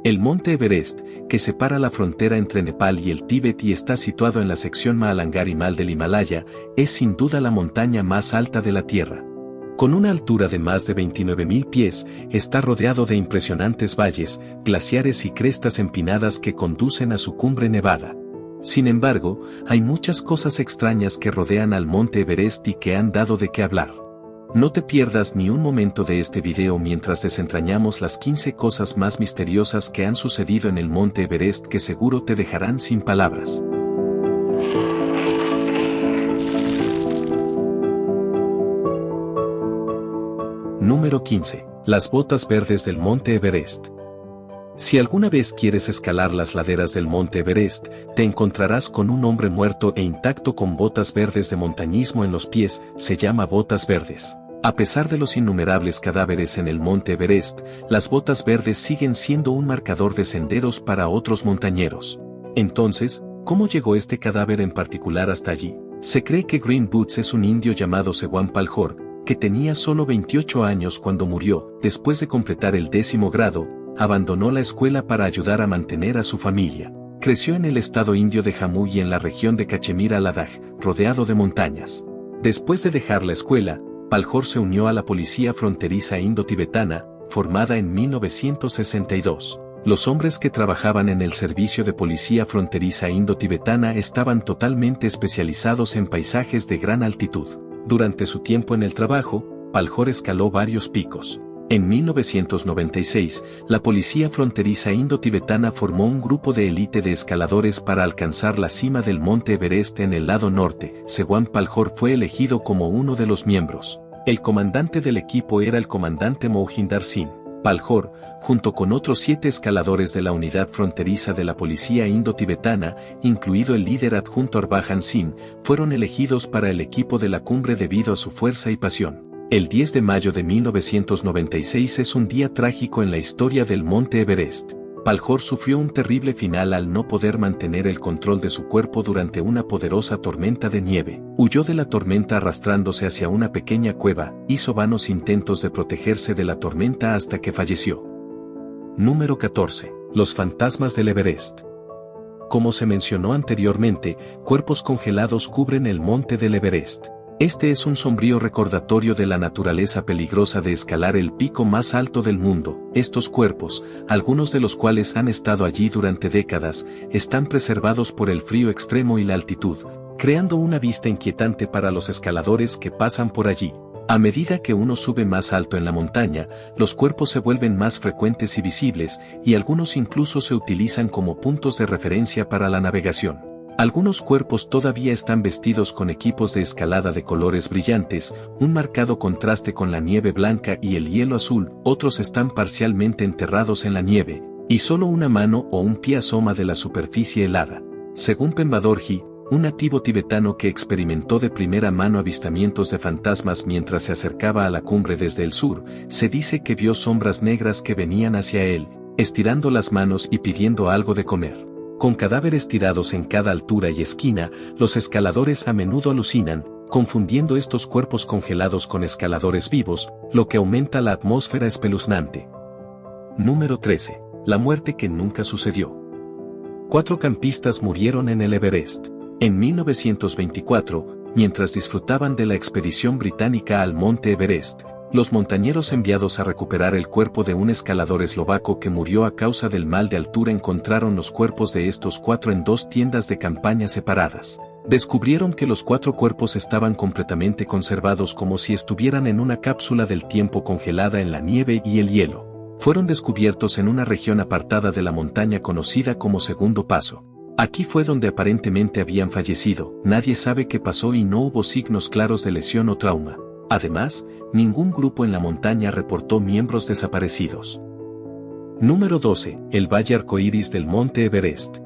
El monte Everest, que separa la frontera entre Nepal y el Tíbet y está situado en la sección Mahalangarimal del Himalaya, es sin duda la montaña más alta de la Tierra. Con una altura de más de 29.000 pies, está rodeado de impresionantes valles, glaciares y crestas empinadas que conducen a su cumbre nevada. Sin embargo, hay muchas cosas extrañas que rodean al monte Everest y que han dado de qué hablar. No te pierdas ni un momento de este video mientras desentrañamos las 15 cosas más misteriosas que han sucedido en el monte Everest que seguro te dejarán sin palabras. Número 15. Las botas verdes del monte Everest. Si alguna vez quieres escalar las laderas del monte Everest, te encontrarás con un hombre muerto e intacto con botas verdes de montañismo en los pies, se llama botas verdes. A pesar de los innumerables cadáveres en el monte Everest, las botas verdes siguen siendo un marcador de senderos para otros montañeros. Entonces, ¿cómo llegó este cadáver en particular hasta allí? Se cree que Green Boots es un indio llamado Sewan Palhor, que tenía solo 28 años cuando murió. Después de completar el 10º grado, abandonó la escuela para ayudar a mantener a su familia. Creció en el estado indio de Jammu y en la región de Cachemira Ladakh, rodeado de montañas. Después de dejar la escuela, Palhor se unió a la policía fronteriza indo-tibetana, formada en 1962. Los hombres que trabajaban en el servicio de policía fronteriza indo-tibetana estaban totalmente especializados en paisajes de gran altitud. Durante su tiempo en el trabajo, Palhor escaló varios picos. En 1996, la policía fronteriza indo-tibetana formó un grupo de élite de escaladores para alcanzar la cima del monte Everest en el lado norte. Sewan Palhor fue elegido como uno de los miembros. El comandante del equipo era el comandante Mohinder Singh. Palhor, junto con otros 7 escaladores de la unidad fronteriza de la policía indo-tibetana, incluido el líder adjunto Harbhajan Singh, fueron elegidos para el equipo de la cumbre debido a su fuerza y pasión. El 10 de mayo de 1996 es un día trágico en la historia del monte Everest. Palhor sufrió un terrible final al no poder mantener el control de su cuerpo durante una poderosa tormenta de nieve. Huyó de la tormenta arrastrándose hacia una pequeña cueva, hizo vanos intentos de protegerse de la tormenta hasta que falleció. Número 14. Los fantasmas del Everest. Como se mencionó anteriormente, cuerpos congelados cubren el monte del Everest. Este es un sombrío recordatorio de la naturaleza peligrosa de escalar el pico más alto del mundo. Estos cuerpos, algunos de los cuales han estado allí durante décadas, están preservados por el frío extremo y la altitud, creando una vista inquietante para los escaladores que pasan por allí. A medida que uno sube más alto en la montaña, los cuerpos se vuelven más frecuentes y visibles, y algunos incluso se utilizan como puntos de referencia para la navegación. Algunos cuerpos todavía están vestidos con equipos de escalada de colores brillantes, un marcado contraste con la nieve blanca y el hielo azul, otros están parcialmente enterrados en la nieve, y solo una mano o un pie asoma de la superficie helada. Según Pemba Dorji, un nativo tibetano que experimentó de primera mano avistamientos de fantasmas mientras se acercaba a la cumbre desde el sur, se dice que vio sombras negras que venían hacia él, estirando las manos y pidiendo algo de comer. Con cadáveres tirados en cada altura y esquina, los escaladores a menudo alucinan, confundiendo estos cuerpos congelados con escaladores vivos, lo que aumenta la atmósfera espeluznante. Número 13. La muerte que nunca sucedió. 4 campistas murieron en el Everest. En 1924, mientras disfrutaban de la expedición británica al monte Everest, los montañeros enviados a recuperar el cuerpo de un escalador eslovaco que murió a causa del mal de altura encontraron los cuerpos de estos 4 en 2 tiendas de campaña separadas. Descubrieron que los 4 cuerpos estaban completamente conservados como si estuvieran en una cápsula del tiempo congelada en la nieve y el hielo. Fueron descubiertos en una región apartada de la montaña conocida como Segundo Paso. Aquí fue donde aparentemente habían fallecido. Nadie sabe qué pasó y no hubo signos claros de lesión o trauma. Además, ningún grupo en la montaña reportó miembros desaparecidos. Número 12. El Valle Arcoíris del Monte Everest.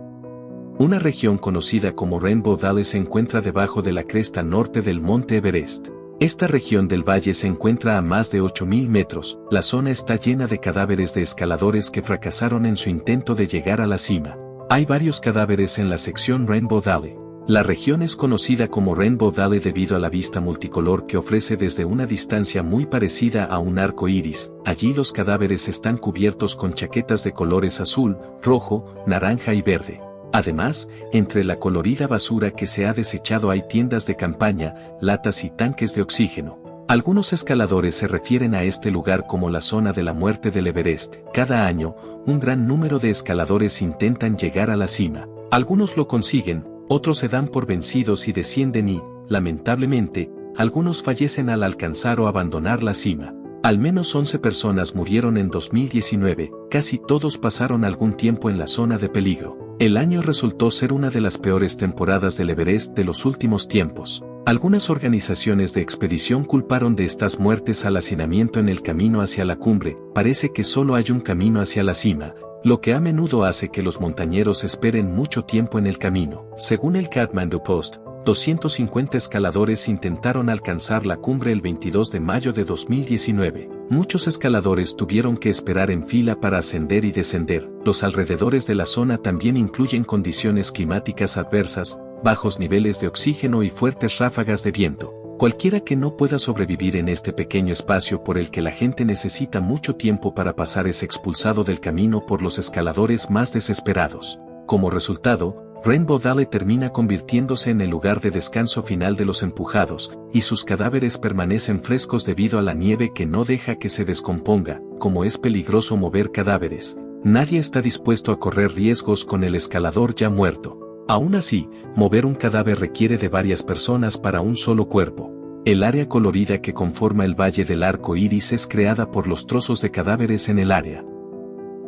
Una región conocida como Rainbow Valley se encuentra debajo de la cresta norte del Monte Everest. Esta región del valle se encuentra a más de 8.000 metros. La zona está llena de cadáveres de escaladores que fracasaron en su intento de llegar a la cima. Hay varios cadáveres en la sección Rainbow Valley. La región es conocida como Rainbow Valley debido a la vista multicolor que ofrece desde una distancia muy parecida a un arco iris. Allí los cadáveres están cubiertos con chaquetas de colores azul, rojo, naranja y verde. Además, entre la colorida basura que se ha desechado hay tiendas de campaña, latas y tanques de oxígeno. Algunos escaladores se refieren a este lugar como la zona de la muerte del Everest. Cada año, un gran número de escaladores intentan llegar a la cima. Algunos lo consiguen, otros se dan por vencidos y descienden y, lamentablemente, algunos fallecen al alcanzar o abandonar la cima. Al menos 11 personas murieron en 2019, casi todos pasaron algún tiempo en la zona de peligro. El año resultó ser una de las peores temporadas del Everest de los últimos tiempos. Algunas organizaciones de expedición culparon de estas muertes al hacinamiento en el camino hacia la cumbre. Parece que solo hay un camino hacia la cima, lo que a menudo hace que los montañeros esperen mucho tiempo en el camino. Según el Kathmandu Post, 250 escaladores intentaron alcanzar la cumbre el 22 de mayo de 2019. Muchos escaladores tuvieron que esperar en fila para ascender y descender. Los alrededores de la zona también incluyen condiciones climáticas adversas, bajos niveles de oxígeno y fuertes ráfagas de viento. Cualquiera que no pueda sobrevivir en este pequeño espacio por el que la gente necesita mucho tiempo para pasar es expulsado del camino por los escaladores más desesperados. Como resultado, Rainbow Valley termina convirtiéndose en el lugar de descanso final de los empujados, y sus cadáveres permanecen frescos debido a la nieve que no deja que se descomponga. Como es peligroso mover cadáveres, nadie está dispuesto a correr riesgos con el escalador ya muerto. Aún así, mover un cadáver requiere de varias personas para un solo cuerpo. El área colorida que conforma el Valle del Arco Iris es creada por los trozos de cadáveres en el área.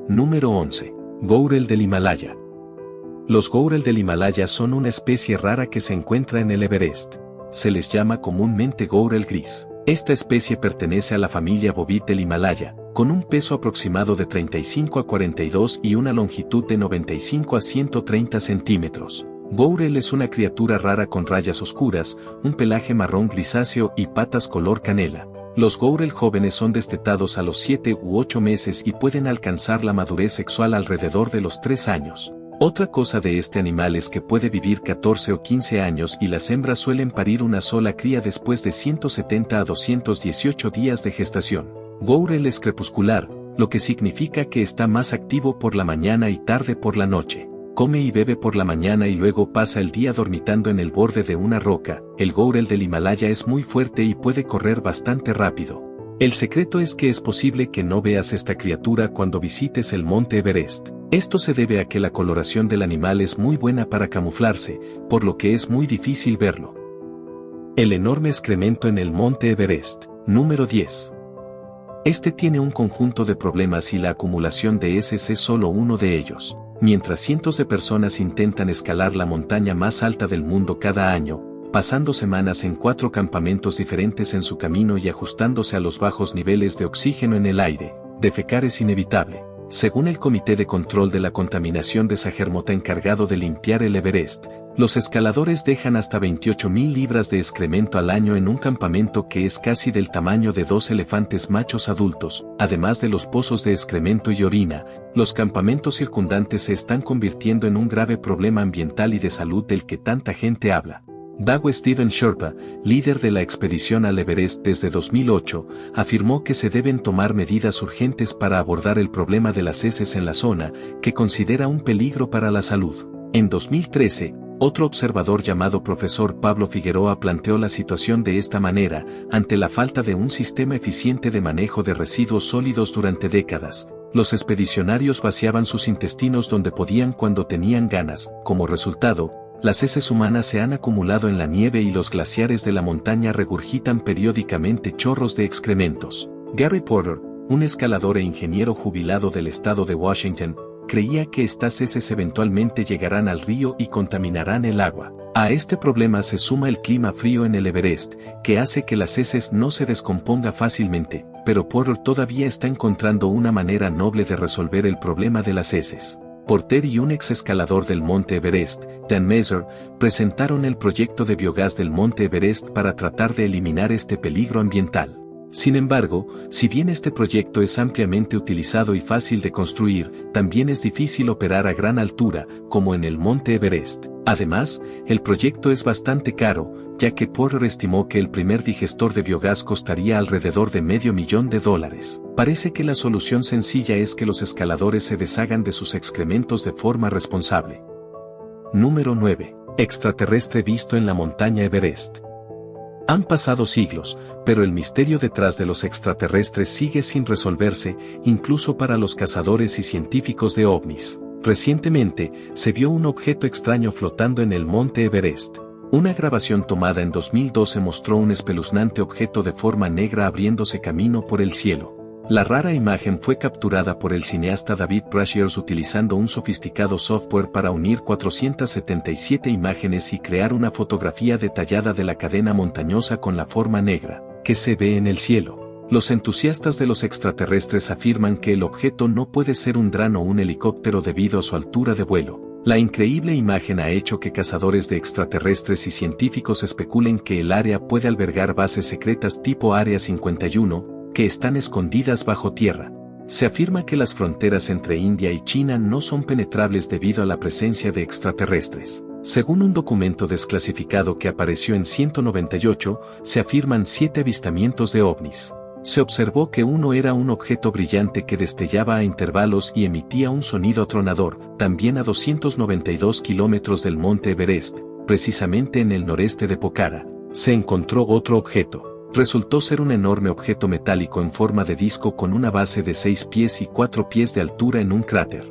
Número 11. Gourel del Himalaya. Los gourel del Himalaya son una especie rara que se encuentra en el Everest. Se les llama comúnmente gourel gris. Esta especie pertenece a la familia Bovid del Himalaya, con un peso aproximado de 35 a 42 y una longitud de 95 a 130 centímetros. Gourel es una criatura rara con rayas oscuras, un pelaje marrón grisáceo y patas color canela. Los gourel jóvenes son destetados a los 7 u 8 meses y pueden alcanzar la madurez sexual alrededor de los 3 años. Otra cosa de este animal es que puede vivir 14 o 15 años y las hembras suelen parir una sola cría después de 170 a 218 días de gestación. Gourel es crepuscular, lo que significa que está más activo por la mañana y tarde por la noche. Come y bebe por la mañana y luego pasa el día dormitando en el borde de una roca. El gourel del Himalaya es muy fuerte y puede correr bastante rápido. El secreto es que es posible que no veas esta criatura cuando visites el monte Everest. Esto se debe a que la coloración del animal es muy buena para camuflarse, por lo que es muy difícil verlo. El enorme excremento en el monte Everest. Número 10. Este tiene un conjunto de problemas y la acumulación de heces es solo uno de ellos. Mientras cientos de personas intentan escalar la montaña más alta del mundo cada año, pasando semanas en 4 campamentos diferentes en su camino y ajustándose a los bajos niveles de oxígeno en el aire, defecar es inevitable. Según el Comité de Control de la Contaminación de Sagermota encargado de limpiar el Everest, los escaladores dejan hasta 28.000 libras de excremento al año en un campamento que es casi del tamaño de 2 elefantes machos adultos. Además de los pozos de excremento y orina, los campamentos circundantes se están convirtiendo en un grave problema ambiental y de salud del que tanta gente habla. Dago Steven Sherpa, líder de la expedición al Everest desde 2008, afirmó que se deben tomar medidas urgentes para abordar el problema de las heces en la zona, que considera un peligro para la salud. En 2013, otro observador llamado profesor Pablo Figueroa planteó la situación de esta manera: ante la falta de un sistema eficiente de manejo de residuos sólidos durante décadas, los expedicionarios vaciaban sus intestinos donde podían cuando tenían ganas. Como resultado, las heces humanas se han acumulado en la nieve y los glaciares de la montaña regurgitan periódicamente chorros de excrementos. Gary Porter, un escalador e ingeniero jubilado del estado de Washington, creía que estas heces eventualmente llegarán al río y contaminarán el agua. A este problema se suma el clima frío en el Everest, que hace que las heces no se descomponga fácilmente, pero Porter todavía está encontrando una manera noble de resolver el problema de las heces. Porter y un ex escalador del monte Everest, Dan Mazer, presentaron el proyecto de biogás del monte Everest para tratar de eliminar este peligro ambiental. Sin embargo, si bien este proyecto es ampliamente utilizado y fácil de construir, también es difícil operar a gran altura, como en el Monte Everest. Además, el proyecto es bastante caro, ya que Porter estimó que el primer digestor de biogás costaría alrededor de $500,000. Parece que la solución sencilla es que los escaladores se deshagan de sus excrementos de forma responsable. Número 9. Extraterrestre visto en la montaña Everest. Han pasado siglos, pero el misterio detrás de los extraterrestres sigue sin resolverse, incluso para los cazadores y científicos de ovnis. Recientemente, se vio un objeto extraño flotando en el monte Everest. Una grabación tomada en 2012 mostró un espeluznante objeto de forma negra abriéndose camino por el cielo. La rara imagen fue capturada por el cineasta David Brashears utilizando un sofisticado software para unir 477 imágenes y crear una fotografía detallada de la cadena montañosa con la forma negra, que se ve en el cielo. Los entusiastas de los extraterrestres afirman que el objeto no puede ser un dron o un helicóptero debido a su altura de vuelo. La increíble imagen ha hecho que cazadores de extraterrestres y científicos especulen que el área puede albergar bases secretas tipo Área 51, que están escondidas bajo tierra. Se afirma que las fronteras entre India y China no son penetrables debido a la presencia de extraterrestres. Según un documento desclasificado que apareció en 198, se afirman 7 avistamientos de ovnis. Se observó que uno era un objeto brillante que destellaba a intervalos y emitía un sonido atronador, también a 292 kilómetros del monte Everest, precisamente en el noreste de Pokhara. Se encontró otro objeto. Resultó ser un enorme objeto metálico en forma de disco con una base de 6 pies y 4 pies de altura en un cráter.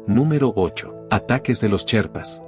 Número 8. Ataques de los Sherpas.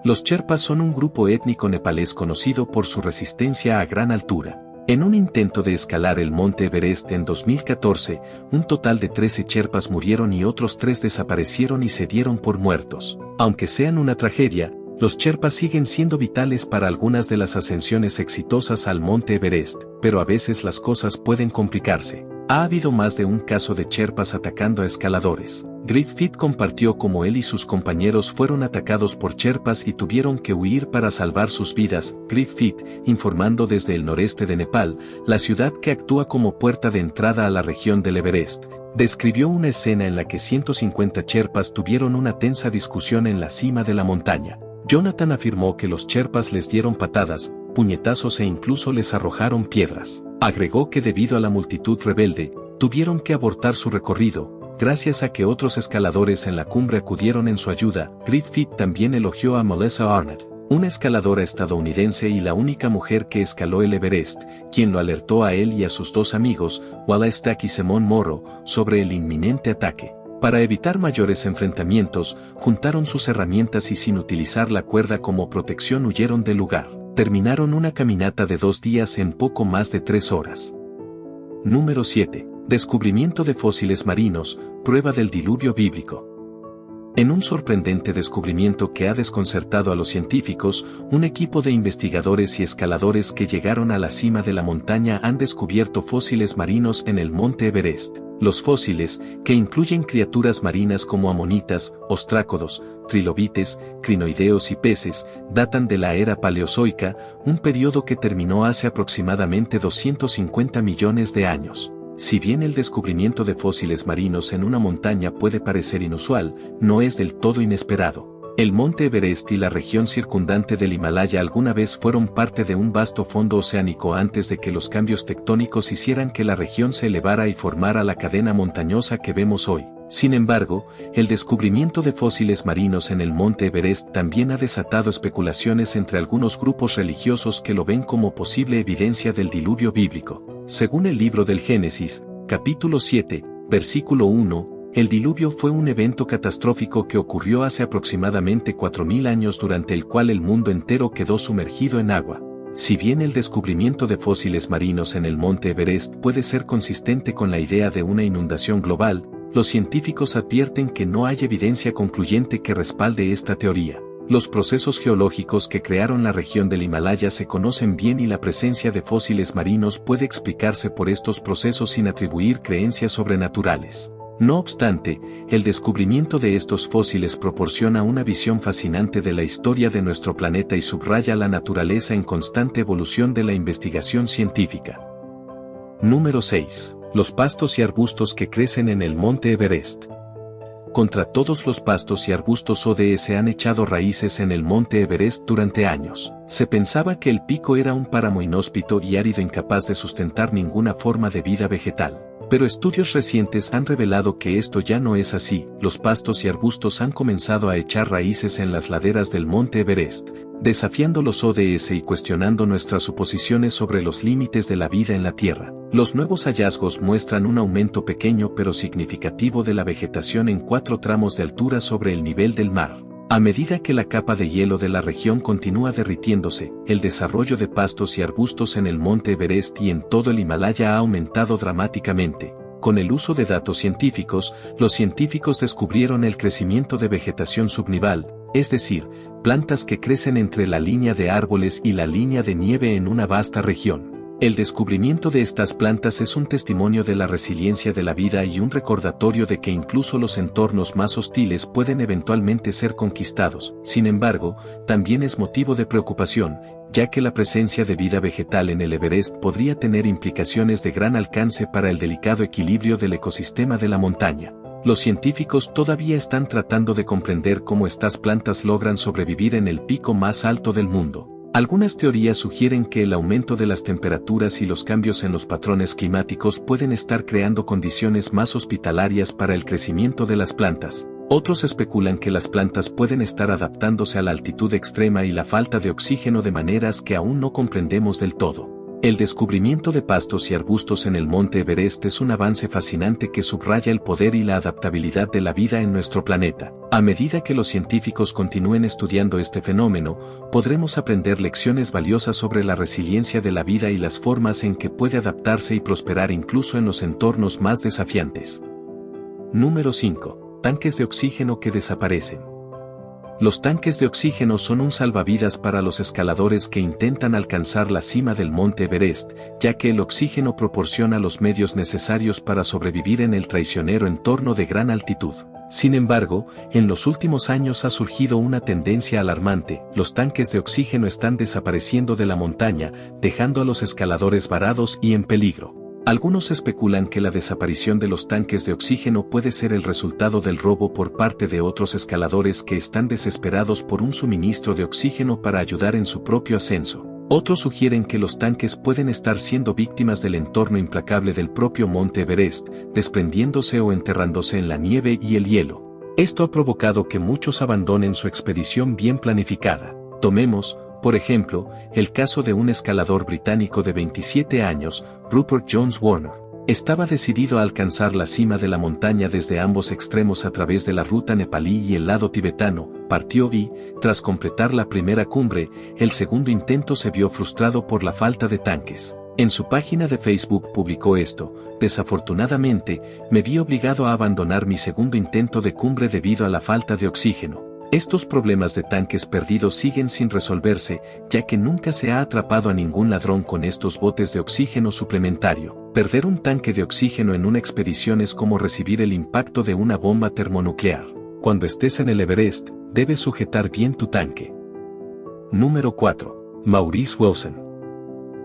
Los Sherpas son un grupo étnico nepalés conocido por su resistencia a gran altura. En un intento de escalar el monte Everest en 2014, un total de 13 Sherpas murieron y otros 3 desaparecieron y se dieron por muertos. Aunque sean una tragedia, los Sherpas siguen siendo vitales para algunas de las ascensiones exitosas al monte Everest, pero a veces las cosas pueden complicarse. Ha habido más de un caso de Sherpas atacando a escaladores. Griffith compartió cómo él y sus compañeros fueron atacados por Sherpas y tuvieron que huir para salvar sus vidas. Griffith, informando desde el noreste de Nepal, la ciudad que actúa como puerta de entrada a la región del Everest, describió una escena en la que 150 Sherpas tuvieron una tensa discusión en la cima de la montaña. Jonathan afirmó que los Sherpas les dieron patadas, puñetazos e incluso les arrojaron piedras. Agregó que debido a la multitud rebelde, tuvieron que abortar su recorrido, gracias a que otros escaladores en la cumbre acudieron en su ayuda. Griffith también elogió a Melissa Arnott, una escaladora estadounidense y la única mujer que escaló el Everest, quien lo alertó a él y a sus 2 amigos, Wallace Stack y Simone Morrow, sobre el inminente ataque. Para evitar mayores enfrentamientos, juntaron sus herramientas y sin utilizar la cuerda como protección huyeron del lugar. Terminaron una caminata de 2 días en poco más de 3 horas. Número 7. Descubrimiento de fósiles marinos, prueba del diluvio bíblico. En un sorprendente descubrimiento que ha desconcertado a los científicos, un equipo de investigadores y escaladores que llegaron a la cima de la montaña han descubierto fósiles marinos en el monte Everest. Los fósiles, que incluyen criaturas marinas como amonitas, ostrácodos, trilobites, crinoideos y peces, datan de la era paleozoica, un periodo que terminó hace aproximadamente 250 millones de años. Si bien el descubrimiento de fósiles marinos en una montaña puede parecer inusual, no es del todo inesperado. El monte Everest y la región circundante del Himalaya alguna vez fueron parte de un vasto fondo oceánico antes de que los cambios tectónicos hicieran que la región se elevara y formara la cadena montañosa que vemos hoy. Sin embargo, el descubrimiento de fósiles marinos en el monte Everest también ha desatado especulaciones entre algunos grupos religiosos que lo ven como posible evidencia del diluvio bíblico. Según el libro del Génesis, capítulo 7, versículo 1, el diluvio fue un evento catastrófico que ocurrió hace aproximadamente 4000 años durante el cual el mundo entero quedó sumergido en agua. Si bien el descubrimiento de fósiles marinos en el monte Everest puede ser consistente con la idea de una inundación global, los científicos advierten que no hay evidencia concluyente que respalde esta teoría. Los procesos geológicos que crearon la región del Himalaya se conocen bien y la presencia de fósiles marinos puede explicarse por estos procesos sin atribuir creencias sobrenaturales. No obstante, el descubrimiento de estos fósiles proporciona una visión fascinante de la historia de nuestro planeta y subraya la naturaleza en constante evolución de la investigación científica. Número 6. Los pastos y arbustos que crecen en el monte Everest. Contra todos los pastos y arbustos ODS han echado raíces en el monte Everest durante años. Se pensaba que el pico era un páramo inhóspito y árido incapaz de sustentar ninguna forma de vida vegetal. Pero estudios recientes han revelado que esto ya no es así. Los pastos y arbustos han comenzado a echar raíces en las laderas del monte Everest, desafiando los ODS y cuestionando nuestras suposiciones sobre los límites de la vida en la Tierra. Los nuevos hallazgos muestran un aumento pequeño pero significativo de la vegetación en 4 tramos de altura sobre el nivel del mar. A medida que la capa de hielo de la región continúa derritiéndose, el desarrollo de pastos y arbustos en el monte Everest y en todo el Himalaya ha aumentado dramáticamente. Con el uso de datos científicos, los científicos descubrieron el crecimiento de vegetación subnival, es decir, plantas que crecen entre la línea de árboles y la línea de nieve en una vasta región. El descubrimiento de estas plantas es un testimonio de la resiliencia de la vida y un recordatorio de que incluso los entornos más hostiles pueden eventualmente ser conquistados. Sin embargo, también es motivo de preocupación, ya que la presencia de vida vegetal en el Everest podría tener implicaciones de gran alcance para el delicado equilibrio del ecosistema de la montaña. Los científicos todavía están tratando de comprender cómo estas plantas logran sobrevivir en el pico más alto del mundo. Algunas teorías sugieren que el aumento de las temperaturas y los cambios en los patrones climáticos pueden estar creando condiciones más hospitalarias para el crecimiento de las plantas. Otros especulan que las plantas pueden estar adaptándose a la altitud extrema y la falta de oxígeno de maneras que aún no comprendemos del todo. El descubrimiento de pastos y arbustos en el monte Everest es un avance fascinante que subraya el poder y la adaptabilidad de la vida en nuestro planeta. A medida que los científicos continúen estudiando este fenómeno, podremos aprender lecciones valiosas sobre la resiliencia de la vida y las formas en que puede adaptarse y prosperar incluso en los entornos más desafiantes. Número 5. Tanques de oxígeno que desaparecen. Los tanques de oxígeno son un salvavidas para los escaladores que intentan alcanzar la cima del monte Everest, ya que el oxígeno proporciona los medios necesarios para sobrevivir en el traicionero entorno de gran altitud. Sin embargo, en los últimos años ha surgido una tendencia alarmante: los tanques de oxígeno están desapareciendo de la montaña, dejando a los escaladores varados y en peligro. Algunos especulan que la desaparición de los tanques de oxígeno puede ser el resultado del robo por parte de otros escaladores que están desesperados por un suministro de oxígeno para ayudar en su propio ascenso. Otros sugieren que los tanques pueden estar siendo víctimas del entorno implacable del propio monte Everest, desprendiéndose o enterrándose en la nieve y el hielo. Esto ha provocado que muchos abandonen su expedición bien planificada. Tomemos, por ejemplo, el caso de un escalador británico de 27 años, Rupert Jones Warner. Estaba decidido a alcanzar la cima de la montaña desde ambos extremos a través de la ruta nepalí y el lado tibetano. Partió y, tras completar la primera cumbre, el segundo intento se vio frustrado por la falta de tanques. En su página de Facebook publicó esto: desafortunadamente, me vi obligado a abandonar mi segundo intento de cumbre debido a la falta de oxígeno. Estos problemas de tanques perdidos siguen sin resolverse, ya que nunca se ha atrapado a ningún ladrón con estos botes de oxígeno suplementario. Perder un tanque de oxígeno en una expedición es como recibir el impacto de una bomba termonuclear. Cuando estés en el Everest, debes sujetar bien tu tanque. Número 4. Maurice Wilson.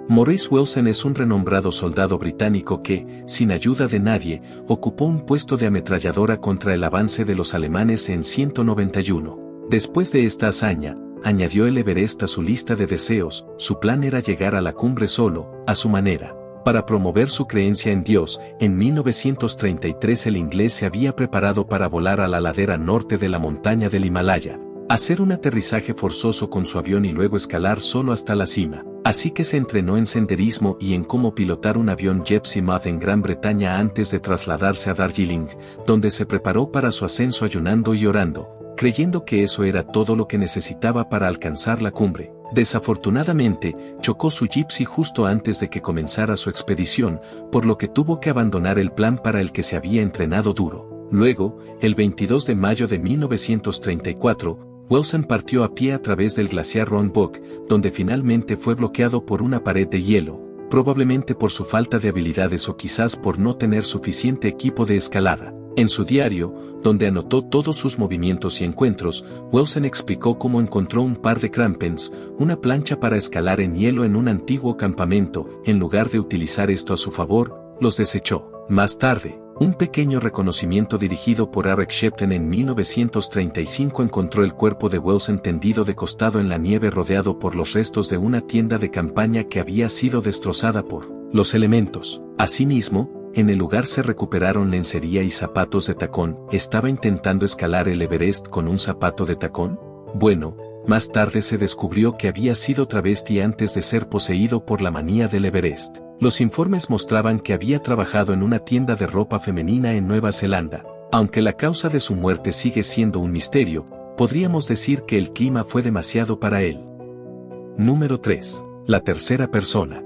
Maurice Wilson es un renombrado soldado británico que, sin ayuda de nadie, ocupó un puesto de ametralladora contra el avance de los alemanes en 191. Después de esta hazaña, añadió el Everest a su lista de deseos. Su plan era llegar a la cumbre solo, a su manera. Para promover su creencia en Dios, en 1933 el inglés se había preparado para volar a la ladera norte de la montaña del Himalaya, hacer un aterrizaje forzoso con su avión y luego escalar solo hasta la cima. Así que se entrenó en senderismo y en cómo pilotar un avión Jet Plymouth en Gran Bretaña antes de trasladarse a Darjeeling, donde se preparó para su ascenso ayunando y orando, creyendo que eso era todo lo que necesitaba para alcanzar la cumbre. Desafortunadamente, chocó su Gypsy justo antes de que comenzara su expedición, por lo que tuvo que abandonar el plan para el que se había entrenado duro. Luego, el 22 de mayo de 1934, Wilson partió a pie a través del glaciar Rongbuk, donde finalmente fue bloqueado por una pared de hielo, probablemente por su falta de habilidades o quizás por no tener suficiente equipo de escalada. En su diario, donde anotó todos sus movimientos y encuentros, Wilson explicó cómo encontró un par de crampons, una plancha para escalar en hielo en un antiguo campamento. En lugar de utilizar esto a su favor, los desechó. Más tarde, un pequeño reconocimiento dirigido por Eric Shepton en 1935 encontró el cuerpo de Wilson tendido de costado en la nieve rodeado por los restos de una tienda de campaña que había sido destrozada por los elementos. Asimismo, en el lugar se recuperaron lencería y zapatos de tacón. ¿Estaba intentando escalar el Everest con un zapato de tacón? Bueno, más tarde se descubrió que había sido travesti antes de ser poseído por la manía del Everest. Los informes mostraban que había trabajado en una tienda de ropa femenina en Nueva Zelanda. Aunque la causa de su muerte sigue siendo un misterio, podríamos decir que el clima fue demasiado para él. Número 3. La tercera persona.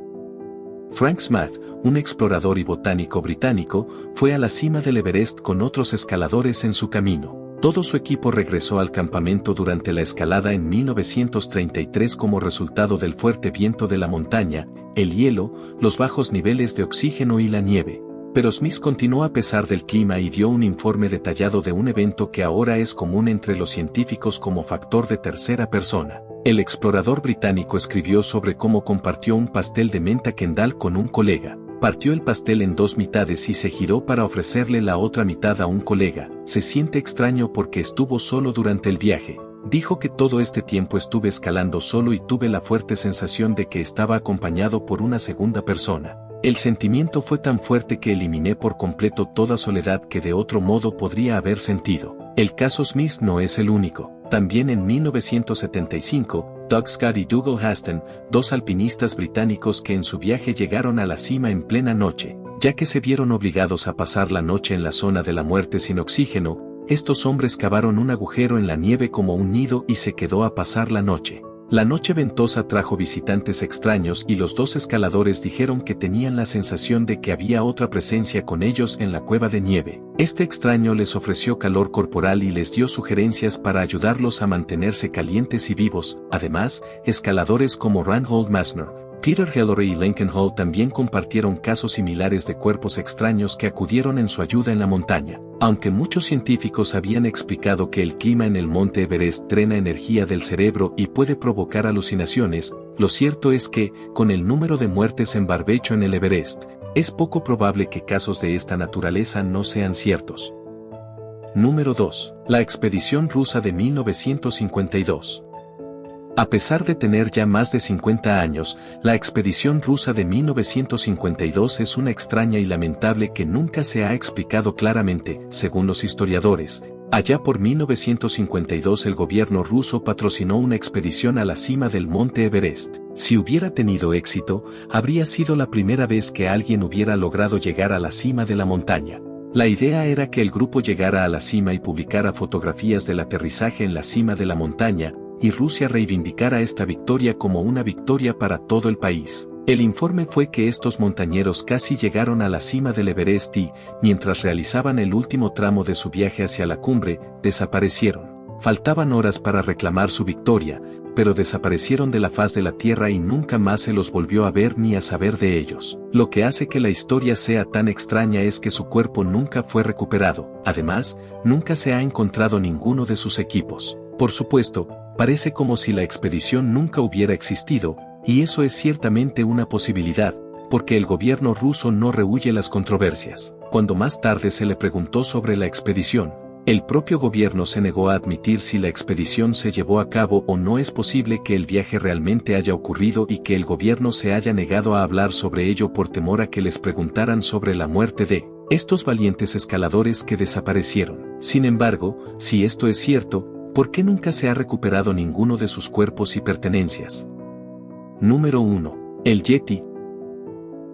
Frank Smith, un explorador y botánico británico, fue a la cima del Everest con otros escaladores en su camino. Todo su equipo regresó al campamento durante la escalada en 1933 como resultado del fuerte viento de la montaña, el hielo, los bajos niveles de oxígeno y la nieve. Pero Smith continuó a pesar del clima y dio un informe detallado de un evento que ahora es común entre los científicos como factor de tercera persona. El explorador británico escribió sobre cómo compartió un pastel de menta Kendall con un colega. Partió el pastel en dos mitades y se giró para ofrecerle la otra mitad a un colega. Se siente extraño porque estuvo solo durante el viaje. Dijo que todo este tiempo estuve escalando solo y tuve la fuerte sensación de que estaba acompañado por una segunda persona. El sentimiento fue tan fuerte que eliminé por completo toda soledad que de otro modo podría haber sentido. El caso Smith no es el único. También en 1975, Doug Scott y Dougal Haston, dos alpinistas británicos que en su viaje llegaron a la cima en plena noche, ya que se vieron obligados a pasar la noche en la zona de la muerte sin oxígeno, estos hombres cavaron un agujero en la nieve como un nido y se quedó a pasar la noche. La noche ventosa trajo visitantes extraños y los dos escaladores dijeron que tenían la sensación de que había otra presencia con ellos en la cueva de nieve. Este extraño les ofreció calor corporal y les dio sugerencias para ayudarlos a mantenerse calientes y vivos. Además, escaladores como Reinhold Messner, Peter Hillary y Lincoln Hall también compartieron casos similares de cuerpos extraños que acudieron en su ayuda en la montaña. Aunque muchos científicos habían explicado que el clima en el monte Everest drena energía del cerebro y puede provocar alucinaciones, lo cierto es que, con el número de muertes en barbecho en el Everest, es poco probable que casos de esta naturaleza no sean ciertos. Número 2. La expedición rusa de 1952. A pesar de tener ya más de 50 años, la expedición rusa de 1952 es una extraña y lamentable que nunca se ha explicado claramente, según los historiadores. Allá por 1952 el gobierno ruso patrocinó una expedición a la cima del monte Everest. Si hubiera tenido éxito, habría sido la primera vez que alguien hubiera logrado llegar a la cima de la montaña. La idea era que el grupo llegara a la cima y publicara fotografías del aterrizaje en la cima de la montaña, y Rusia reivindicara esta victoria como una victoria para todo el país. El informe fue que estos montañeros casi llegaron a la cima del Everest y, mientras realizaban el último tramo de su viaje hacia la cumbre, desaparecieron. Faltaban horas para reclamar su victoria, pero desaparecieron de la faz de la tierra y nunca más se los volvió a ver ni a saber de ellos. Lo que hace que la historia sea tan extraña es que su cuerpo nunca fue recuperado. Además, nunca se ha encontrado ninguno de sus equipos. Por supuesto, parece como si la expedición nunca hubiera existido, y eso es ciertamente una posibilidad, porque el gobierno ruso no rehúye las controversias. Cuando más tarde se le preguntó sobre la expedición, el propio gobierno se negó a admitir si la expedición se llevó a cabo o no. Es posible que el viaje realmente haya ocurrido y que el gobierno se haya negado a hablar sobre ello por temor a que les preguntaran sobre la muerte de estos valientes escaladores que desaparecieron. Sin embargo, si esto es cierto, ¿por qué nunca se ha recuperado ninguno de sus cuerpos y pertenencias? Número 1. El Yeti.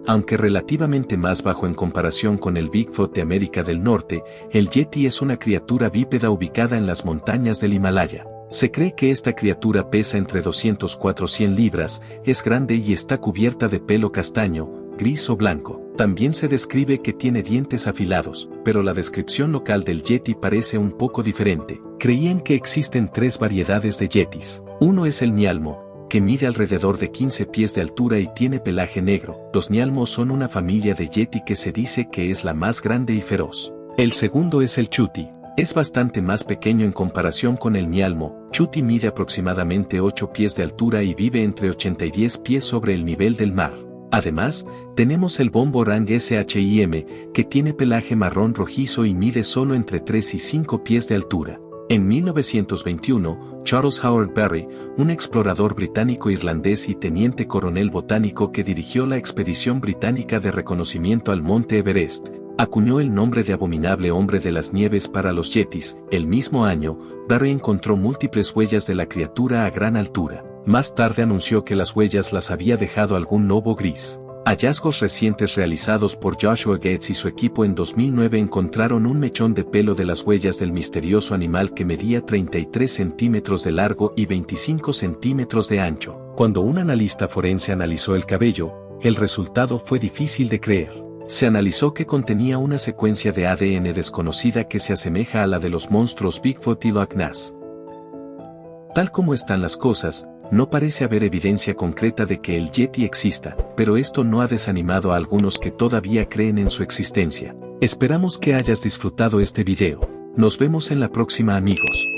Aunque relativamente más bajo en comparación con el Bigfoot de América del Norte, el Yeti es una criatura bípeda ubicada en las montañas del Himalaya. Se cree que esta criatura pesa entre 204 100 libras, es grande y está cubierta de pelo castaño, gris o blanco. También se describe que tiene dientes afilados, pero la descripción local del Yeti parece un poco diferente. Creían que existen tres variedades de Yetis. Uno es el Nialmo, que mide alrededor de 15 pies de altura y tiene pelaje negro. Los Nialmos son una familia de Yeti que se dice que es la más grande y feroz. El segundo es el chuti. Es bastante más pequeño en comparación con el mialmo. Chuti mide aproximadamente 8 pies de altura y vive entre 80 y 10 pies sobre el nivel del mar. Además, tenemos el bombo orang shim, que tiene pelaje marrón rojizo y mide solo entre 3 y 5 pies de altura. En 1921, Charles Howard Parry, un explorador británico-irlandés y teniente coronel botánico que dirigió la expedición británica de reconocimiento al Monte Everest, acuñó el nombre de abominable hombre de las nieves para los yetis. El mismo año, Parry encontró múltiples huellas de la criatura a gran altura. Más tarde anunció que las huellas las había dejado algún lobo gris. Hallazgos recientes realizados por Joshua Gates y su equipo en 2009 encontraron un mechón de pelo de las huellas del misterioso animal que medía 33 centímetros de largo y 25 centímetros de ancho. Cuando un analista forense analizó el cabello, el resultado fue difícil de creer. Se analizó que contenía una secuencia de ADN desconocida que se asemeja a la de los monstruos Bigfoot y Loch Ness. Tal como están las cosas, no parece haber evidencia concreta de que el Yeti exista, pero esto no ha desanimado a algunos que todavía creen en su existencia. Esperamos que hayas disfrutado este video. Nos vemos en la próxima, amigos.